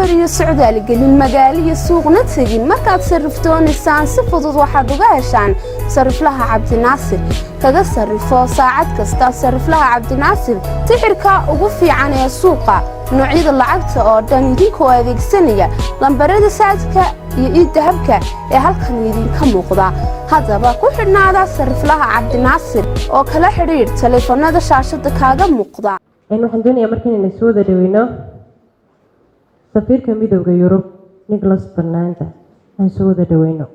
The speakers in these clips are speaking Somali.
safar iyo socdaal gelin magaalo iyo suuqna tagin markaad sarriftoonaysan si fudud waxaad uga heshaan sariflaha Cabdinaasir kaga sarrifo saacad kasta sariflaha Cabdinaasir tixirka ugu fiican ee suuqa noocyada lacagta oo dhan idinkoo adeegsanaya lambarada saadka iyo dahabka ee halkan idinka muuqda haddaba ku xidhnaada sariflaha Cabdinaasir oo kala xiriir telefoonada shaashada kaaga muuqda waxaan doonayaa markaan soo dhaweyno safiirka midowga Yurub Nicholas Fernanda aan soo dhaweyno.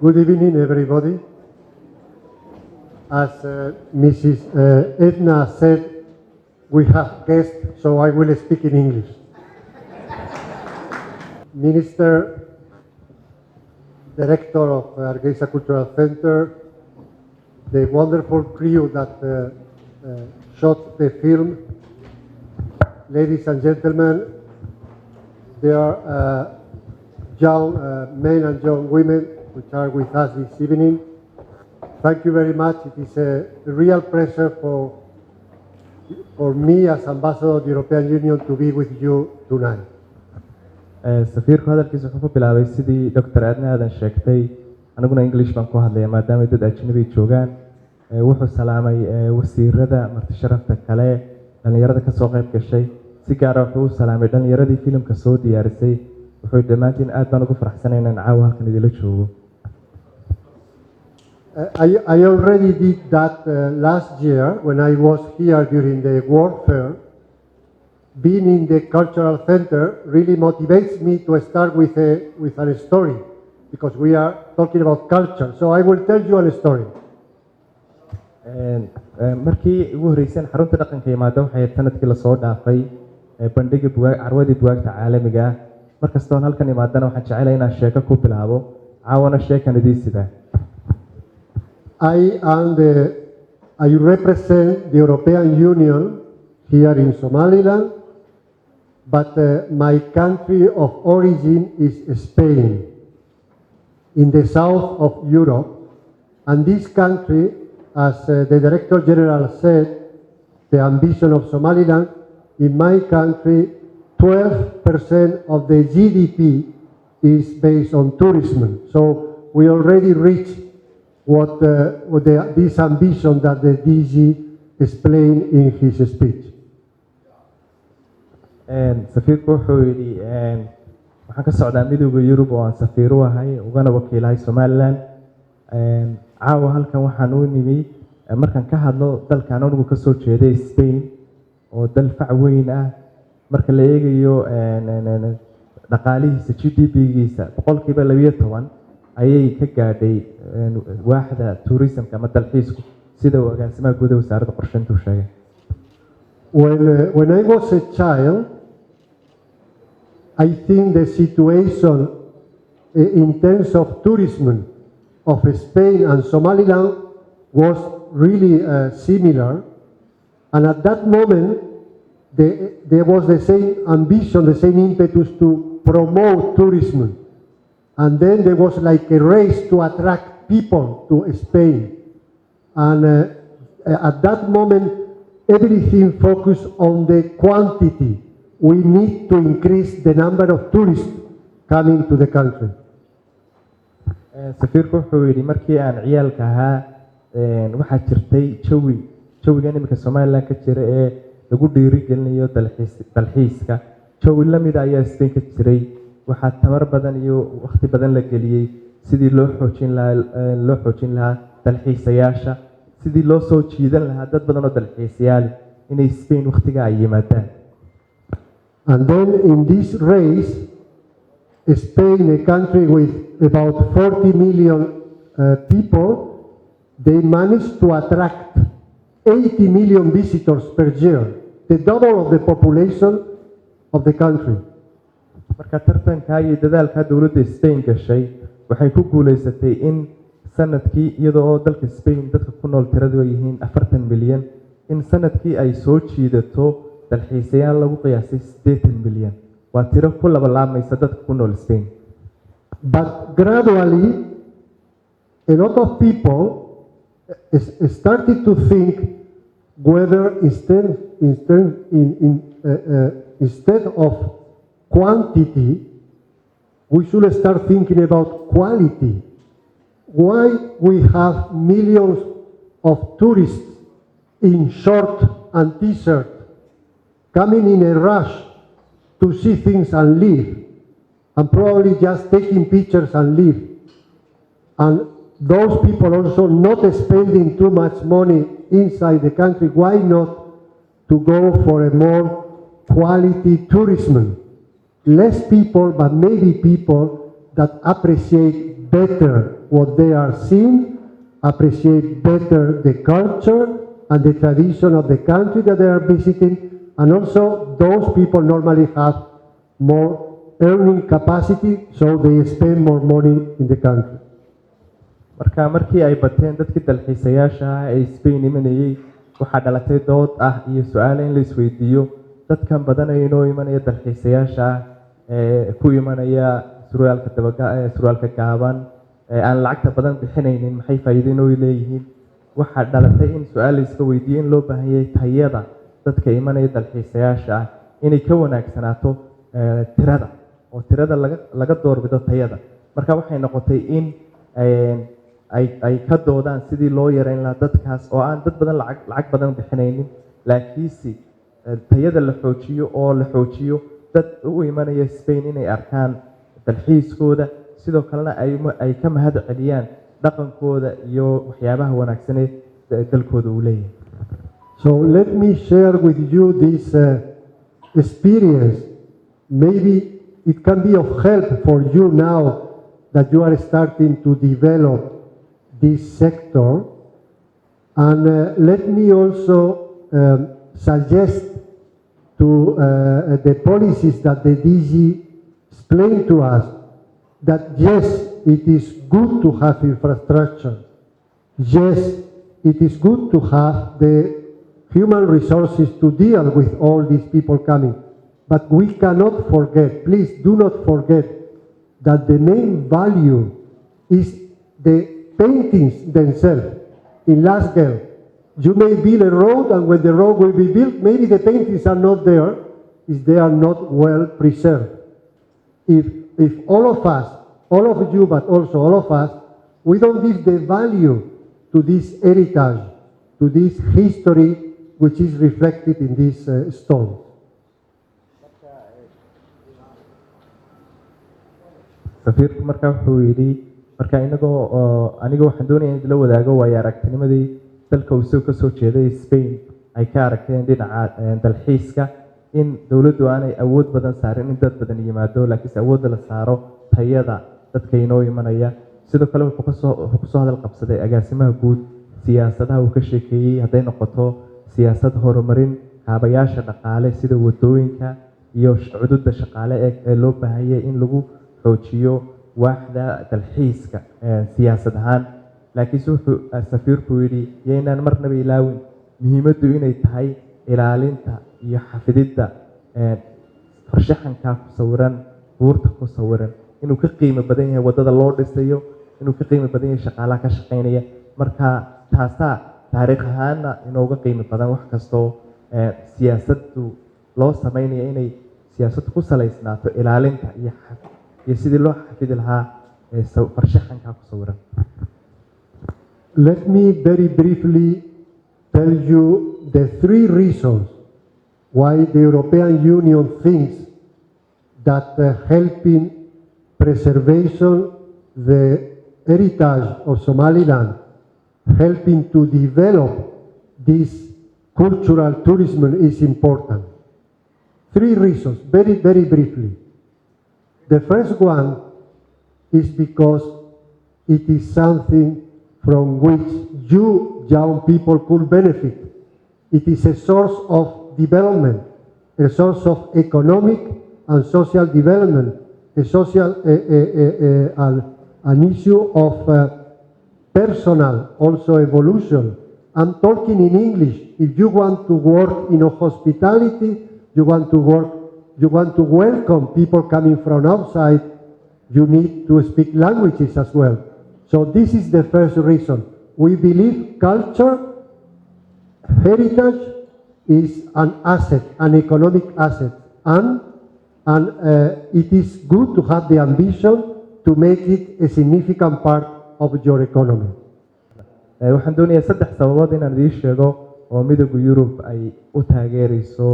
Good evening, everybody. As Mrs. Edna said, we have guests, so I will speak in English. Minister, Director of Hargeisa Cultural Center, the wonderful crew that shot the film, ladies and gentlemen, there are young men and young women which are with us this evening. Thank you very much. It is a real pleasure for me as Ambassador of the European Union to be with you tonight. safiirku hadalkiisa wuxuu ku bilaabay sidii Dr. Adna aadan sheegtay anaguna English baan ku hadlayaa maadaama dad ajnabi joogaan wuxuu salaamay wasiirada marti sharafta kale dhalinyarada ka soo qayb gashay si gaar ah wuxuu salaamay dhalinyaradii filimka soo diyaarisay wuxuu dhamaantiin aad baan ugu faraxsanahay inaan caawa halkan idila joogo. I already did that last year when I was here during the World Fair. Being in the cultural center really motivates me to start with a story because we are talking about culture. So I will tell you a story. markii ugu horeysay xarunta dhaqanka yimaado waxay sanadkii la soo dhaafay bandhiga carwadii buugaagta caalamiga ah markastoo halkan yimaadana waxaan jecelahay inaan sheeko ku bilaabo caawana sheekan idin sida I represent the European Union here in Somaliland, but my country of origin is Spain, in the south of Europe. And this country, as the Director General said, the ambition of Somaliland, in my country, 12% of the GDP is based on tourism. So we already reached this ambition that the DG explained in his speech. safiirku wuxuu yidhi waxaan ka socdaa midowga Yurub oo aan safiir u ahay ugana wakiilahay Somaliland caawa halkan waxaan u nimi markaan ka hadlo dalkan anigu ka soo jeeday Spain oo dal fac weyn ah marka la eegayo dhaqaalihiisa GDP-giisa 12% ayay ka gaadhay waaxda tourismka ama dalxiisku sida uu agaasimaha guud ee wasaaradda qorsheynta u sheegay. When I was a child, I think the situation in terms of tourism of Spain and Somaliland was really similar. And at that moment, there was the same ambition, the same impetus to promote tourism. And then there was like a race to attract people to Spain. And at that moment, everything focused on the quantity. We need to increase the number of tourists coming to the country. safiirku wuxuu yidhi markii aan ciyaalka ahaa waxaa jirtay jawigan iminka Somaliland ka jira ee lagu dhiirigelinayo dalxiiska jawi la mid ah ayaa Spain ka jiray waxaa tamar badan iyo waqti badan la geliyay sidii loo xoojin lahaa dalxiisayaasha sidii loo soo jiidan lahaa dad badan oo dalxiisayaal inay Spain waqtiga ay yimaadaan. And then in this race, Spain, a country with about 40 million people, they managed to attract 80 million visitors per year, the double of the population of the country. marka tartanka iyo dadaalka dawladda Spain gashay waxay ku guuleysatay in sanadkii iyadoo dalka Spain dadka ku nool tiradu ay yihiin 40 milyan in sanadkii ay soo jiidato dalxiisayaal lagu qiyaasay 80 milyan waa tiro ku labalaamaysa dadka ku nool Spain. But gradually a lot of people started to think whether instead of quantity, we should start thinking about quality. Why we have millions of tourists in short and t-shirt coming in a rush to see things and leave, and probably just taking pictures and leave. And those people also not spending too much money inside the country. Why not to go for a more quality tourism? Less people, but maybe people that appreciate better what they are seeing, appreciate better the culture and the tradition of the country that they are visiting, and also those people normally have more earning capacity, so they spend more money in the country. markii ay bateen dadkii dalxiisayaasha ah ee Spain imanayay waxa dhalatay dood ah iyo su'aal in la isweydiiyo dadkan badan ay inoo imanaya dalxiisayaasha ee ku imanaya surwaalka gaaban aan lacagta badan bixinaynin maxay faa'iido inoo leeyihiin waxa dhalatay in su'aal la iska weydiiyo in loo baahan yahay tayada dadka imanaya dalxiisayaasha ah inay ka wanaagsanaato tirada oo tirada laga doorbido tayada marka waxay noqotay in ay ka doodaan sidii loo yareyn lahaa dadkaas oo aan dad badan lacag badan bixinaynin laakiinse tayada la xoojiyo oo la xoojiyo dad u imanaya Spain inay arkaan dalxiiskooda sidoo kalena ay ka mahad celiyaan dhaqankooda iyo waxyaabaha wanaagsan ee dalkooda uu leeyahay. So let me share with you this experience. Maybe it can be of help for you now that you are starting to develop this sector. And let me also suggest to the policies that the DG explained to us that yes, it is good to have infrastructure. Yes, it is good to have the human resources to deal with all these people coming. But we cannot forget, please do not forget, that the main value is the paintings themselves. In Laas-geel, you may build a road, and when the road will be built, maybe the paintings are not there if they are not well preserved. If all of us, all of you, but also all of us, we don't give the value to this heritage, to this history which is reflected in these stones. safiirku markaa wuxuu yidhi marka aniga waxaan doonayaa in la wadaago waayo aragtinimadii dalka uu ka soo jeeday Spain ay ka aragteen dhinaca dalxiiska in dawladdu aanay awood badan saarin in dad badan yimaado laakiin awoodda la saaro tayada dadka inoo imanaya sidoo kale wuxuu ku soo hadal qabsaday agaasimaha guud siyaasadaha uu ka sheekeeyay hadday noqoto siyaasad horumarin kaabayaasha dhaqaale sida wadooyinka iyo cududa shaqaale ee loo baahan yahay in lagu xoojiyo waaxda dalxiiska siyaasad ahaan laakiin wuxuu safiirku yidhi yaynaan marnaba ilaawin muhiimaddu inay tahay ilaalinta iyo xafididda farshaxanka ku sawiran buurta ku sawiran inuu ka qiimo badan yahay wadada loo dhisayo inuu ka qiimo badan yahay shaqaalaha ka shaqeynaya marka taasaa taariikh ahaanna inooga qiimo badan wax kastoo siyaasaddu loo sameynaya inay siyaasaddu ku salaysnaato ilaalinta iyo sidii loo xafidi lahaa farshaxanka ku sawiran. Let me very briefly tell you the 3 reasons why the European Union thinks that helping preservation the heritage of Somaliland, helping to develop this cultural tourism is important. 3 reasons, very, very briefly. The first one is because it is something from which you young people could benefit. It is a source of development, a source of economic and social development, an issue of personal also evolution. I'm talking in English. If you want to work in a hospitality, you want to welcome people coming from outside, you need to speak languages as well. So this is the first reason. We believe culture, heritage, is an asset, an economic asset, and it is good to have the ambition to make it a significant part of your economy. waxaan doonayaa 3 sababood inaan idiin sheego oo midowga Yurub ay u taageerayso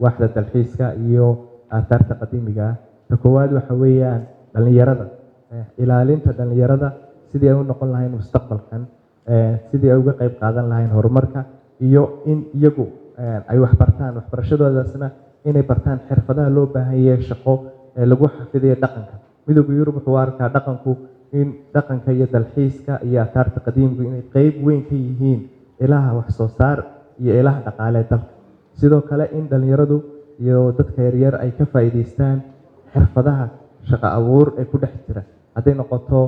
waaxda dalxiiska iyo aasaarta qadiimiga ah. Ta koowaad waxa weeyaan dhalinyarada, ilaalinta dhalinyarada sidii ay u noqon lahayn mustaqbalkan, sidii ay uga qayb qaadan lahayn horumarka iyo in iyagu ay wax bartaan, waxbarashadoodaasna inay bartaan xirfadaha loo baahan yahay shaqo ee lagu xafidayo dhaqanka. midowga Yurub wuxuu arkaa dhaqanku in dhaqanka iyo dalxiiska iyo aasaarta qadiimiga inay qayb weyn ka yihiin ilaha wax soo saar iyo ilaha dhaqaale dalka. sidoo kale in dhalinyaradu iyo dadka yaryar ay ka faa'iideystaan xirfadaha shaqo abuur ee ku dhex jira, hadday noqoto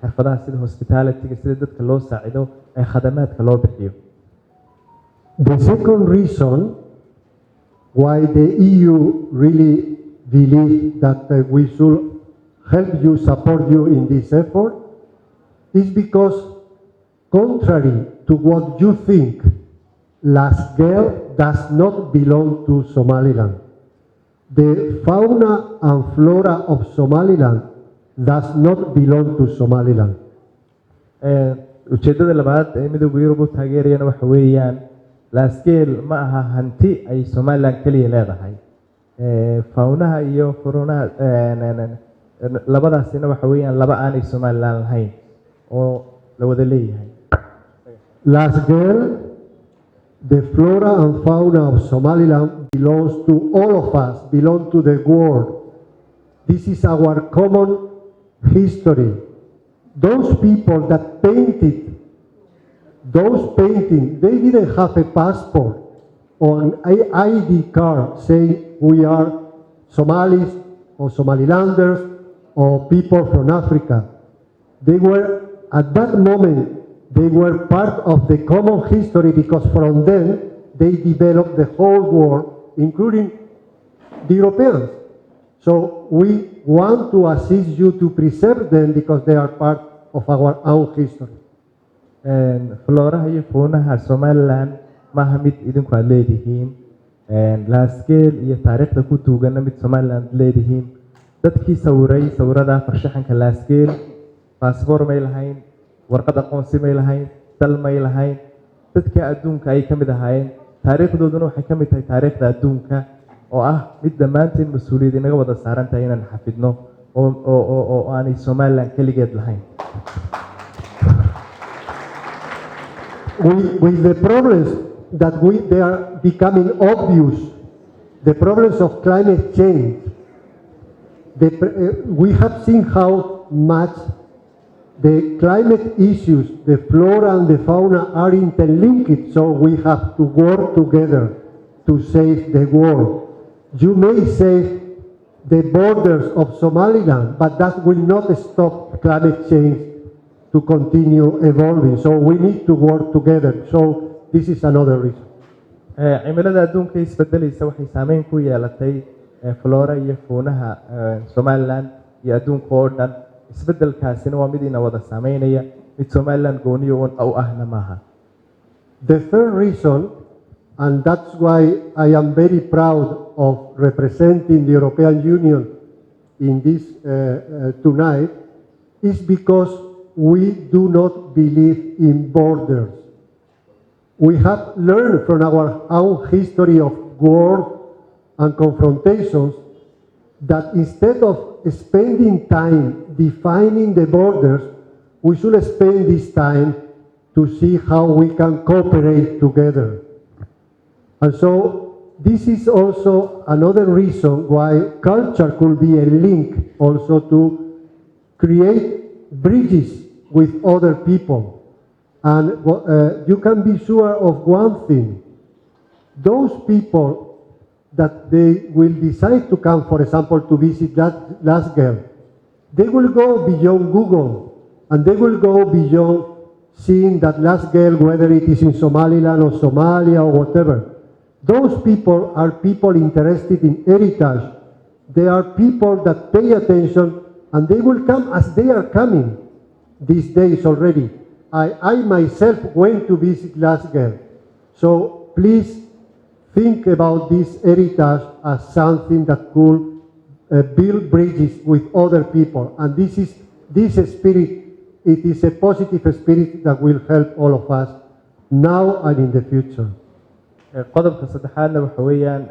xirfadaha sida hospitality-ga, sida dadka loo saacido ee khadamaadka loo bixiyo. The second reason why the EU really believe that we should help you, support you in this effort is because, contrary to what you think, Laas-geel does not belong to Somaliland. The fauna and flora of Somaliland does not belong to Somaliland. ujeedada labaad ee midowga Yurub u taageerayana waxa weeyaan Laas-geel ma aha hanti ay Somaliland kaliya leedahay. faunaha iyo furunaha labadaasina waxa weeyaan laba aan ay Somaliland lahayn oo la wada leeyahay. Laas-geel, the flora and fauna of Somaliland belongs to all of us, belong to the world. This is our common history. Those people that painted those paintings, they didn't have a passport or an ID card saying we are Somalis or Somalilanders or people from Africa. They were, at that moment, they were part of the common history because from then they developed the whole world, including the Europeans. So we want to assist you to preserve them because they are part of our own history. floraha iyo faunaha Somaliland maaha mid idinku aad leedihiin. Laas-geel iyo taariikhda ku duugana mid Somaliland leedihiin. dadkii sawiray sawirada farshaxanka Laas-geel passport may lahayn, warqad aqoonsi may lahayn, dal may lahayn. dadka adduunka ay kamid ahaayeen, taariikhdooduna waxay kamid tahay taariikhda adduunka oo ah mid dhammaanteen mas'uuliyad inaga wada saaran tahay inaan xafidno oo aanay Somaliland kaligeed lahayn. With the problems that they are becoming obvious, the problems of climate change, we have seen how much the climate issues, the flora and the fauna are interlinked, so we have to work together to save the world. You may save the borders of Somaliland, but that will not stop climate change to continue evolving. So we need to work together. So this is another reason. cimilada adduunka isbedelaysa waxay saameyn ku yeelatay flora iyo faunaha Somaliland iyo adduunka oo dhan. isbedelkaasina waa mid ina wada saameynaya, mid Somaliland gooniyo u ahna maaha. The third reason, and that's why I am very proud of representing the European Union in this tonight, is because we do not believe in borders. We have learned from our own history of war and confrontations that instead of spending time defining the borders, we should spend this time to see how we can cooperate together. And so this is also another reason why culture could be a link also to create bridges with other people. And you can be sure of one thing: those people that they will decide to come, for example, to visit Laas-geel, they will go beyond Google and they will go beyond seeing that Laas-geel, whether it is in Somaliland or Somalia or whatever. Those people are people interested in heritage. They are people that pay attention, and they will come as they are coming these days already. I myself went to visit Laas-geel. So please think about this heritage as something that could build bridges with other people. And this spirit, it is a positive spirit that will help all of us now and in the future. qodobka saddexaadna waxa weeyaan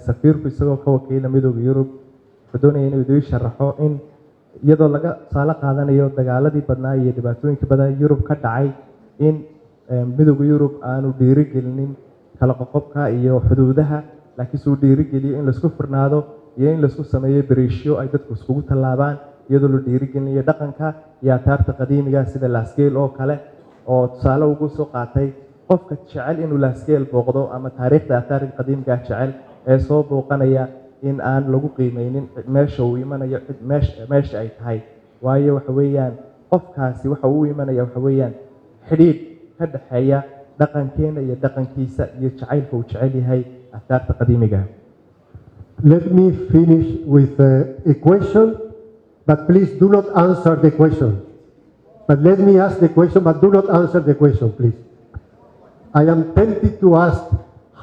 safiirku isagoo ka wakiila midowga Yurub wuxuu doonaya inuu idin sharaxo in iyadoo laga saala qaadanayo dagaaladii badnaa iyo dhibaatooyinka badan Yurub ka dhacay in midowga Yurub aanu dhiirigelinin kala qoqobka iyo xuduudaha laakiin soo dhiirigeliyo in la isku furnaado iyo in la isku sameeyo bariishyo ay dadku iskugu tallaabaan iyadoo la dhiirigelinayo dhaqanka iyo taarta qadiimiga sida Laas-geel oo kale oo tusaale ugu soo qaatay qofka jecel inuu Laas-geel booqdo ama taariikhda taariikh qadiimiga jecel ee soo booqanaya in aan lagu qiimeynin meesha uu imanayo meesha ay tahay waayo waxa weeyaan qofkaasi waxa uu imanaya waxa weeyaan xidhiidh ka dhaxeeya dhaqankeena iyo dhaqankiisa iyo jacaylka uu jecel yahay taariikhda qadiimiga. Let me finish with a question, but please do not answer the question. But let me ask the question, but do not answer the question, please. I am tempted to ask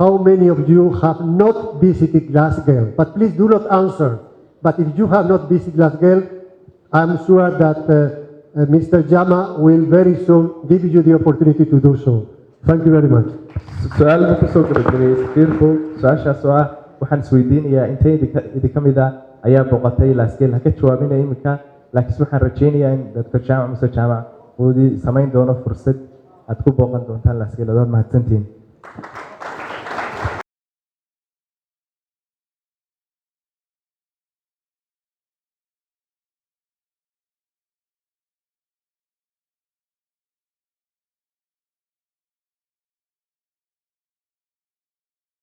how many of you have not visited Laas-geel, but please do not answer. But if you have not visited Laas-geel, I'm sure that Mr. Jama will very soon give you the opportunity to do so. Thank you very much. su'aal ma ku soo gabagabay safiirku su'aashaas oo ah waxaan isweydiinayaa intee idinka mid ah ayaa booqatay Laas-geel ha ka jawaabinaya imika laakiin waxaan rajaynayaa in Dr. Jama Mr. Jama uu samayn doono fursad aad ku booqan doontaan Laas-geel oo mahadsantiin.